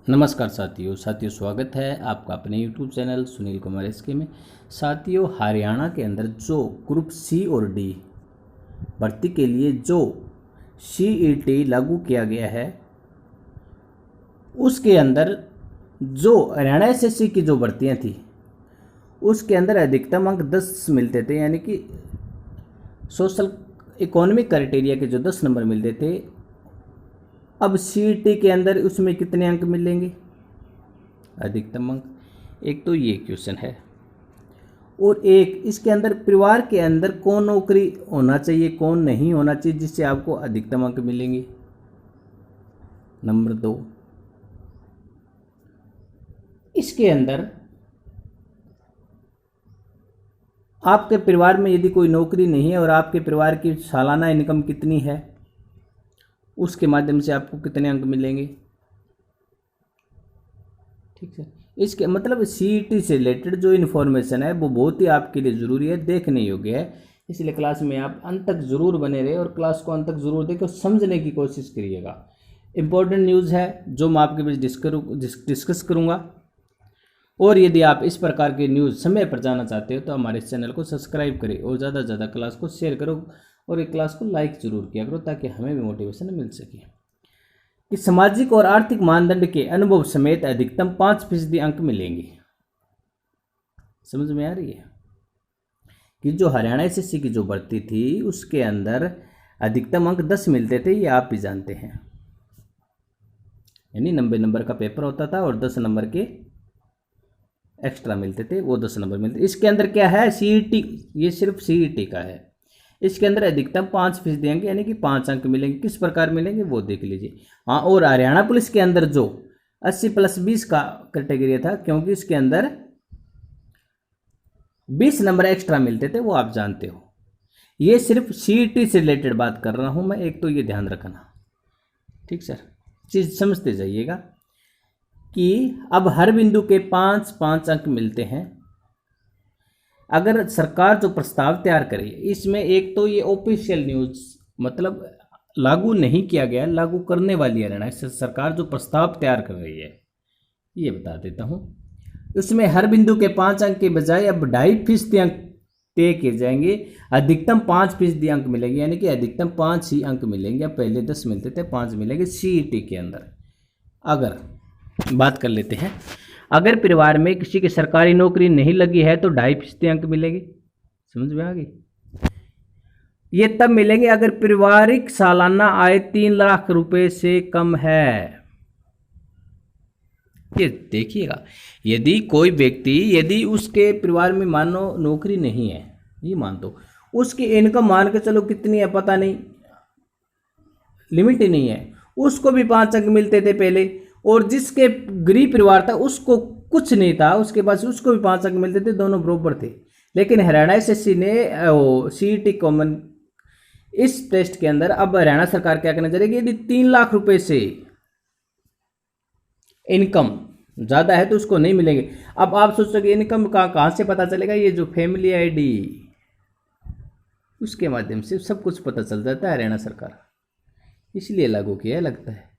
नमस्कार साथियों स्वागत है आपका अपने YouTube channel Sunil Kumar SK में। साथियों, हरियाणा के अंदर जो ग्रुप सी और डी भर्ती के लिए जो CET लागू किया गया है, उसके अंदर जो हरियाणा SSC की जो भर्तियां थी उसके अंदर अधिकतम अंक 10 मिलते थे, यानी कि सोशल इकोनॉमिक क्राइटेरिया के जो 10 नंबर मिलते थे। अब CET के अंदर उसमें कितने अंक मिलेंगे? अधिकतम अंक। एक तो ये क्वेश्चन है, और एक इसके अंदर परिवार के अंदर कौन नौकरी होना चाहिए, कौन नहीं होना चाहिए, जिससे आपको अधिकतम अंक मिलेंगे। नंबर 2, इसके अंदर आपके परिवार में यदि कोई नौकरी नहीं है और आपके परिवार की सालाना इनकम कितनी है, उसके माध्यम से आपको कितने अंक मिलेंगे। ठीक है, इसके मतलब CET से रिलेटेड जो इन्फॉर्मेशन है वो बहुत ही आपके लिए ज़रूरी है, देखने योग्य है। इसलिए क्लास में आप अंत तक ज़रूर बने रहे और क्लास को अंत तक ज़रूर देखें और समझने की कोशिश करिएगा। इम्पोर्टेंट न्यूज़ है जो मैं आपके बीच डिस्कस करूँगा। और यदि आप इस प्रकार के न्यूज़ समय पर जाना चाहते हो तो हमारे इस चैनल को सब्सक्राइब करें और ज़्यादा से ज़्यादा क्लास को शेयर करो और एक क्लास को लाइक जरूर किया करो, ताकि हमें भी मोटिवेशन मिल सके। कि सामाजिक और आर्थिक मानदंड के अनुभव समेत अधिकतम 5% अंक मिलेंगे। समझ में आ रही है कि जो हरियाणा SSC की जो भर्ती थी उसके अंदर अधिकतम अंक 10 मिलते थे, ये आप भी जानते हैं। यानी 90 नंबर का पेपर होता था और 10 नंबर के एक्स्ट्रा मिलते थे, वो 10 नंबर मिलते। इसके अंदर क्या है? CET, ये सिर्फ CET का है। इसके अंदर अधिकतम 5% अंक यानी कि 5 अंक मिलेंगे। किस प्रकार मिलेंगे वो देख लीजिए। हाँ, और हरियाणा पुलिस के अंदर जो 80+20 का कैटेगरी था, क्योंकि इसके अंदर 20 नंबर एक्स्ट्रा मिलते थे, वो आप जानते हो। ये सिर्फ CET से रिलेटेड बात कर रहा हूं मैं, एक तो ये ध्यान रखना। ठीक सर, चीज़ समझते जाइएगा कि अब हर बिंदु के 5-5 अंक मिलते हैं। अगर सरकार जो प्रस्ताव तैयार करे, इसमें एक तो ये ऑफिशियल न्यूज़ मतलब लागू नहीं किया गया, लागू करने वाली हरियाणा सरकार जो प्रस्ताव तैयार कर रही है, ये बता देता हूँ। उसमें हर बिंदु के 5 अंक के बजाय अब 2.5% अंक तय किए जाएंगे। अधिकतम 5% अंक मिलेंगे, यानी कि अधिकतम 5 ही अंक मिलेंगे। अब पहले 10 मिलते थे, 5 मिलेंगे CET के अंदर। अगर बात कर लेते हैं, अगर परिवार में किसी की सरकारी नौकरी नहीं लगी है तो 2.5% अंक मिलेंगे। समझ में आ गई? ये तब मिलेंगे अगर पारिवारिक सालाना आय 3 लाख रुपए से कम है। ये देखिएगा, यदि कोई व्यक्ति, यदि उसके परिवार में मानो नौकरी नहीं है, ये मान दो, उसकी इनकम मान के चलो कितनी है पता नहीं, लिमिट ही नहीं है, उसको भी 5 अंक मिलते थे पहले। और जिसके गरीब परिवार था उसको कुछ नहीं था, उसके पास उसको भी 5 अंक मिलते थे, दोनों बराबर थे। लेकिन हरियाणा SSC ने CET कॉमन इस टेस्ट के अंदर अब हरियाणा सरकार क्या करना चाहेगी, यदि 3 लाख रुपए से इनकम ज़्यादा है तो उसको नहीं मिलेंगे। अब आप सोच सके इनकम कहाँ से पता चलेगा? ये जो फैमिली ID, उसके माध्यम से सब कुछ पता चल जाता है। हरियाणा सरकार इसलिए लागू किया है, लगता है।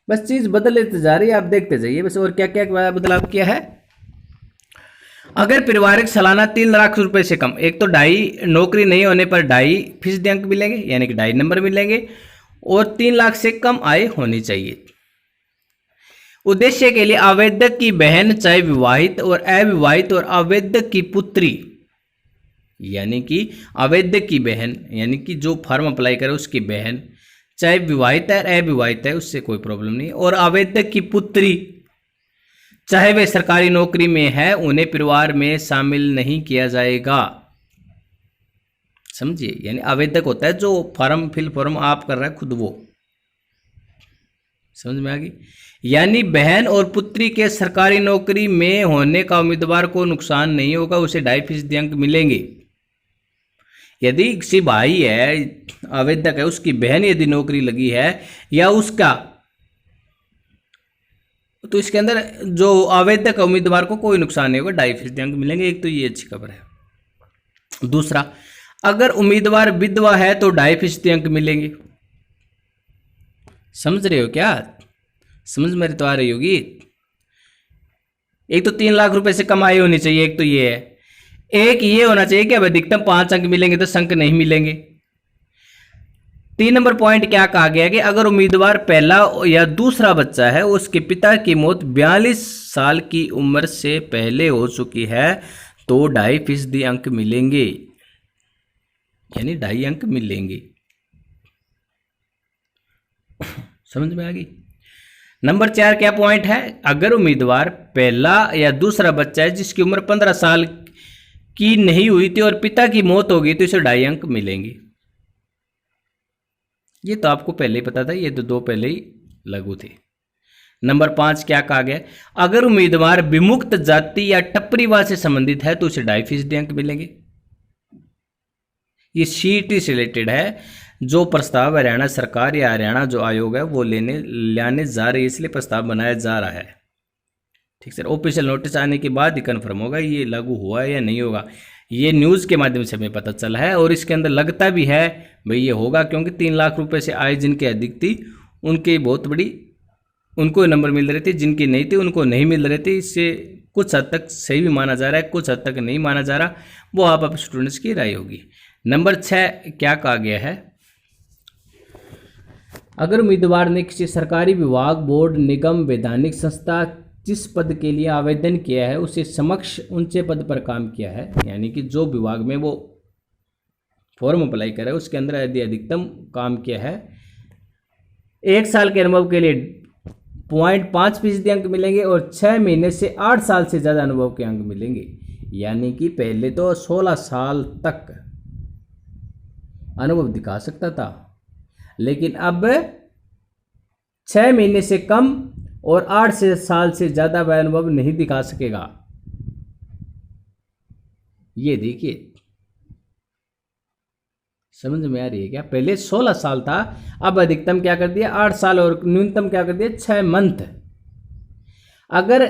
बस चीज़ बदलते जा रही है, आप देखते जाइए बस। और क्या क्या बदलाव किया है? अगर पारिवारिक सालाना 3 लाख रुपए से कम, एक तो नौकरी नहीं होने पर 2.5% अंक मिलेंगे, यानी कि 2.5 नंबर मिलेंगे। और 3 लाख से कम आय होनी चाहिए। उद्देश्य के लिए आवेदक की बहन, चाहे विवाहित और अविवाहित, और आवेदक की पुत्री, यानी कि आवेदक की बहन यानी कि जो फॉर्म अप्लाई करे उसकी बहन, चाहे विवाहित है अविवाहित है, उससे कोई प्रॉब्लम नहीं। और आवेदक की पुत्री, चाहे वे सरकारी नौकरी में है, उन्हें परिवार में शामिल नहीं किया जाएगा। समझिए, यानी आवेदक होता है जो फॉर्म आप कर रहे हैं खुद, वो। समझ में आ गई? यानी बहन और पुत्री के सरकारी नौकरी में होने का उम्मीदवार को नुकसान नहीं होगा, उसे 2.5% अंक मिलेंगे। यदि किसी भाई है, आवेदक है, उसकी बहन यदि नौकरी लगी है या उसका, तो इसके अंदर जो आवेदक उम्मीदवार को कोई नुकसान नहीं होगा, 2.5% अंक मिलेंगे। एक तो ये अच्छी खबर है। दूसरा, अगर उम्मीदवार विधवा है तो 2.5% अंक मिलेंगे। समझ रहे हो क्या? समझ मेरी तो आ रही होगी। एक तो 3 लाख रुपए से कम आय होनी चाहिए, एक तो ये है। एक ये होना चाहिए कि अब अधिकतम 5 अंक मिलेंगे, 10 अंक नहीं मिलेंगे। 3 नंबर पॉइंट क्या कहा गया कि अगर उम्मीदवार पहला या दूसरा बच्चा है, उसके पिता की मौत 42 साल की उम्र से पहले हो चुकी है, तो 2.5% अंक मिलेंगे, यानी 2.5 अंक मिलेंगे। समझ में आ गई। नंबर 4 क्या पॉइंट है, अगर उम्मीदवार पहला या दूसरा बच्चा है जिसकी उम्र 15 साल की नहीं हुई थी और पिता की मौत हो गई, तो इसे 2.5 अंक मिलेंगे। ये तो आपको पहले ही पता था, ये तो 2 पहले ही लागू थे। नंबर 5 क्या कहा गया, अगर उम्मीदवार विमुक्त जाति या टप्परीवाद से संबंधित है तो उसे 2.5% अंक मिलेंगे। ये सीईटी से रिलेटेड है, जो प्रस्ताव हरियाणा सरकार या हरियाणा जो आयोग है वो लाने जा रही है, इसलिए प्रस्ताव बनाया जा रहा है। ठीक सर, ऑफिशियल नोटिस आने के बाद ही कन्फर्म होगा ये लागू हुआ है या नहीं होगा। ये न्यूज़ के माध्यम से हमें पता चला है, और इसके अंदर लगता भी है भाई ये होगा, क्योंकि 3 लाख रुपए से आय जिनके अधिक थी उनके बहुत बड़ी, उनको नंबर मिल रहे थे, जिनकी नहीं थी उनको नहीं मिल रहे थे। इससे कुछ हद तक सही भी माना जा रहा है, कुछ हद तक नहीं माना जा रहा, वो आप स्टूडेंट्स की राय होगी। नंबर 6 क्या कहा गया है, अगर उम्मीदवार ने किसी सरकारी विभाग, बोर्ड, निगम, वैधानिक संस्था जिस पद के लिए आवेदन किया है उसे समक्ष ऊंचे पद पर काम किया है, यानी कि जो विभाग में वो फॉर्म अप्लाई करे उसके अंदर यदि अधिकतम काम किया है, 1 साल के अनुभव के लिए 0.5% अंक मिलेंगे, और 6 महीने से 8 साल से ज़्यादा अनुभव के अंक मिलेंगे। यानी कि पहले तो 16 साल तक अनुभव दिखा सकता था, लेकिन अब 6 महीने से कम और 8 साल से ज़्यादा वह अनुभव नहीं दिखा सकेगा। ये देखिए, समझ में आ रही है क्या? पहले 16 साल था, अब अधिकतम क्या कर दिया 8 साल, और न्यूनतम क्या कर दिया 6 मंथ। अगर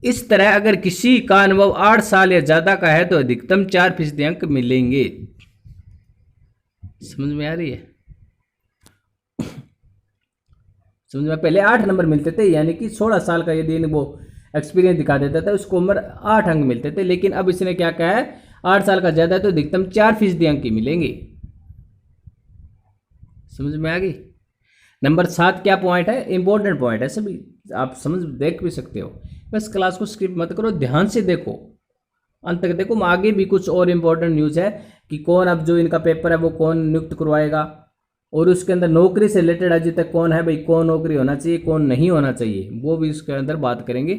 इस तरह अगर किसी का अनुभव 8 साल या ज़्यादा का है तो अधिकतम 4% अंक मिलेंगे। समझ में आ रही है? समझ में, पहले 8 नंबर मिलते थे, यानी कि 16 साल का यदि वो एक्सपीरियंस दिखा देता था उसको उम्र 8 अंक मिलते थे, लेकिन अब इसने क्या कहा है 8 साल का ज़्यादा है तो अधिकतम 4% अंक ही मिलेंगे। समझ में आ गई। नंबर 7 क्या पॉइंट है, इंपॉर्टेंट पॉइंट है, सभी आप समझ देख भी सकते हो, बस क्लास को स्किप मत करो, ध्यान से देखो, अंत तक देखो। आगे भी कुछ और इम्पोर्टेंट न्यूज़ है कि कौन अब जो इनका पेपर है वो कौन नियुक्त करवाएगा, और उसके अंदर नौकरी से रिलेटेड अभी तक कौन है भाई, कौन नौकरी होना चाहिए कौन नहीं होना चाहिए, वो भी इसके अंदर बात करेंगे।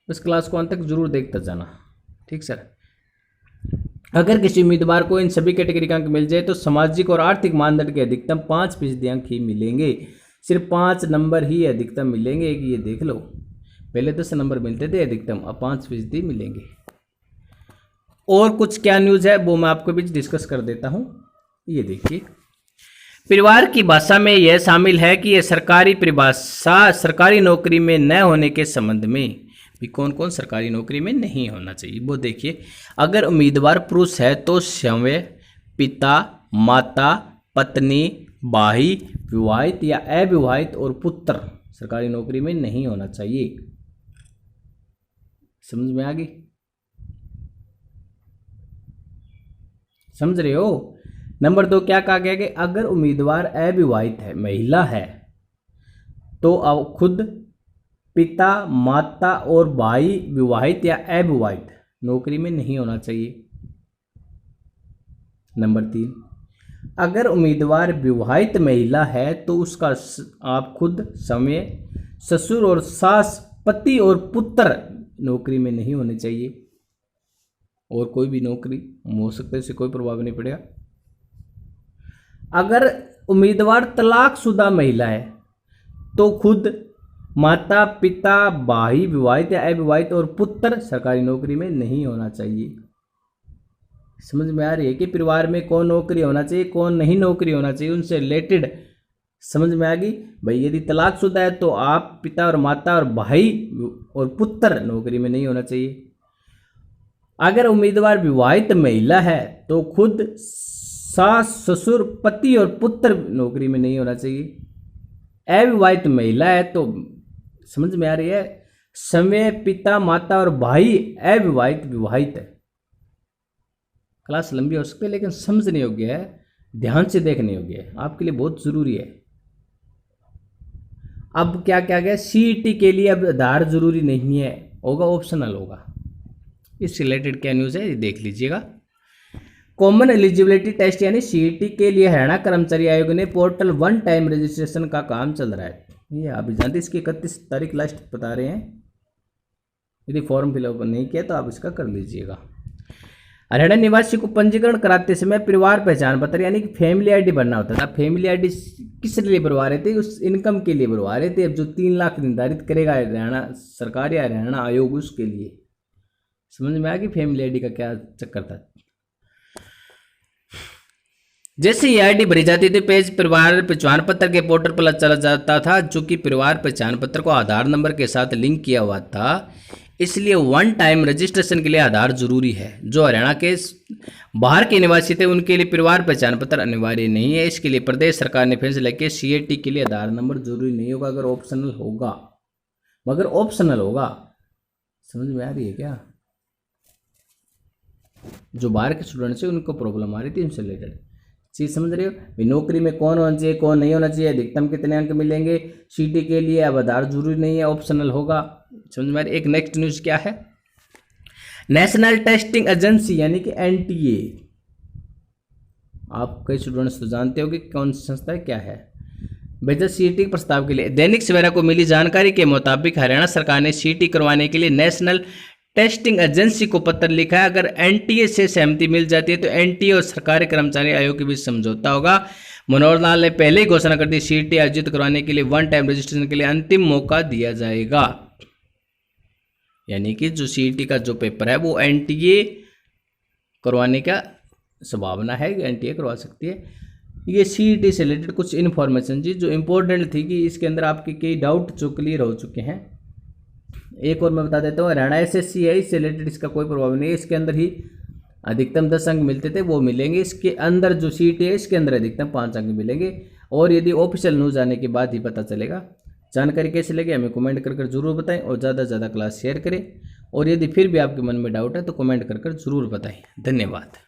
इस क्लास को अंत तक जरूर देखते जाना। ठीक सर। अगर किसी उम्मीदवार को इन सभी कैटेगरी का अंक मिल जाए तो सामाजिक और आर्थिक मानदंड के अधिकतम 5% अंक ही मिलेंगे। सिर्फ 5 नंबर ही अधिकतम मिलेंगे, एक ये देख लो, पहले 10 नंबर मिलते थे अधिकतम, अब 5% मिलेंगे। और कुछ क्या न्यूज़ है वो मैं आपको बीच डिस्कस कर देता हूँ। ये देखिए, परिवार की भाषा में यह शामिल है कि यह सरकारी परिभाषा सरकारी नौकरी में न होने के संबंध में भी कौन कौन सरकारी नौकरी में नहीं होना चाहिए वो देखिए। अगर उम्मीदवार पुरुष है तो स्वयं, पिता, माता, पत्नी, भाई, विवाहित या अविवाहित और पुत्र सरकारी नौकरी में नहीं होना चाहिए। समझ में आ गई? समझ रहे हो? नंबर 2 क्या कहा गया कि अगर उम्मीदवार अविवाहित है, महिला है, तो अब खुद पिता, माता और भाई विवाहित या अविवाहित नौकरी में नहीं होना चाहिए। नंबर 3, अगर उम्मीदवार विवाहित महिला है तो उसका आप खुद, समय, ससुर और सास, पति और पुत्र नौकरी में नहीं होने चाहिए, और कोई भी नौकरी हो सकता है, इससे कोई प्रभाव नहीं पड़ेगा। अगर उम्मीदवार तलाकशुदा महिला है तो खुद, माता, पिता, भाई विवाहित या अविवाहित और पुत्र सरकारी नौकरी में नहीं होना चाहिए। समझ में आ रही है कि परिवार में कौन नौकरी होना चाहिए कौन नहीं नौकरी होना चाहिए, उनसे रिलेटेड समझ में आ गई भाई। यदि तलाकशुदा है तो आप, पिता और माता और भाई और पुत्र नौकरी में नहीं होना चाहिए। अगर उम्मीदवार विवाहित महिला है तो खुद, सास, ससुर, पति और पुत्र नौकरी में नहीं होना चाहिए। अविवाहित महिला है तो समझ में आ रही है, समय पिता माता और भाई अविवाहित विवाहित है। क्लास लंबी हो सकती है लेकिन समझने योग्य है, ध्यान से देखने योग्य है, आपके लिए बहुत जरूरी है। अब क्या क्या गया, सीईटी के लिए अब आधार जरूरी नहीं है, होगा ऑप्शनल होगा। इस रिलेटेड क्या न्यूज़ है ये देख लीजिएगा। कॉमन एलिजिबिलिटी टेस्ट यानी सीईटी के लिए हरियाणा कर्मचारी आयोग ने पोर्टल वन टाइम रजिस्ट्रेशन का काम चल रहा है। ये आप भी जानते, इसकी 31 तारीख लास्ट बता रहे हैं। यदि फॉर्म फिलअप नहीं किया तो आप इसका कर लीजिएगा। हरियाणा निवासी को पंजीकरण कराते समय परिवार पहचान पत्र यानी कि फैमिली आईडी भरना होता था। फैमिली आईडी किस लिए भरवा रहे थे, उस इनकम के लिए भरवा रहे थे। अब जो 3 लाख निर्धारित करेगा हरियाणा सरकार या हरियाणा आयोग, उसके लिए समझ में आ गई फैमिली आईडी का क्या चक्कर था। जैसे ये आईडी भरी जाती थी, पेज परिवार पहचान पत्र के पोर्टल पर चला जाता था, जो कि परिवार पहचान पत्र को आधार नंबर के साथ लिंक किया हुआ था। इसलिए वन टाइम रजिस्ट्रेशन के लिए आधार जरूरी है। जो हरियाणा के बाहर के निवासी थे उनके लिए परिवार पहचान पत्र अनिवार्य नहीं है। इसके लिए प्रदेश सरकार ने फैसला किया सीएटी के लिए आधार नंबर जरूरी नहीं होगा, अगर ऑप्शनल होगा, मगर ऑप्शनल होगा। समझ में आ रही है क्या? जो बाहर के स्टूडेंट्स हैं उनको प्रॉब्लम आ रही थी उनसे रिलेटेड चीज़ समझ रहे हो। नौकरी में कौन होना चाहिए कौन नहीं होना चाहिए, अधिकतम कितने अंक मिलेंगे, सीटी के लिए अब आधार जरूरी नहीं है, ऑप्शनल होगा। समझ में। एक नेक्स्ट न्यूज़ क्या है, नेशनल टेस्टिंग एजेंसी यानी कि एनटीए। आप कई स्टूडेंट्स तो जानते हो कि कौन सी संस्था है, क्या है। बेहतर सीटी के प्रस्ताव के लिए दैनिक सवेरा को मिली जानकारी के मुताबिक हरियाणा सरकार ने सीटी करवाने के लिए नेशनल टेस्टिंग एजेंसी को पत्र लिखा है। अगर एनटीए से सहमति मिल जाती है तो एनटीए और सरकारी कर्मचारी आयोग के बीच समझौता होगा। मनोहर लाल ने पहले ही घोषणा कर दी, सीटी आयोजित करवाने के लिए वन टाइम रजिस्ट्रेशन के लिए अंतिम मौका दिया जाएगा। यानी कि जो सीटी का जो पेपर है वो एनटीए करवाने का संभावना है, एनटीए करवा सकती है। ये सीटी से रिलेटेड कुछ इन्फॉर्मेशन जी जो इम्पोर्टेंट थी कि इसके अंदर आपके कई डाउट जो क्लियर हो चुके हैं। एक और मैं बता देता हूँ, हरियाणा एसएससी है, इससे रिलेटेड इसका कोई प्रभाव नहीं है। इसके अंदर ही अधिकतम 10 अंक मिलते थे वो मिलेंगे। इसके अंदर जो सीट है इसके अंदर अधिकतम 5 अंक मिलेंगे। और यदि ऑफिशियल न्यूज़ आने के बाद ही पता चलेगा। जानकारी कैसे लगे हमें कमेंट कर जरूर बताएं और ज़्यादा से ज़्यादा क्लास शेयर करें। और यदि फिर भी आपके मन में डाउट है तो कमेंट कर जरूर बताएं। धन्यवाद।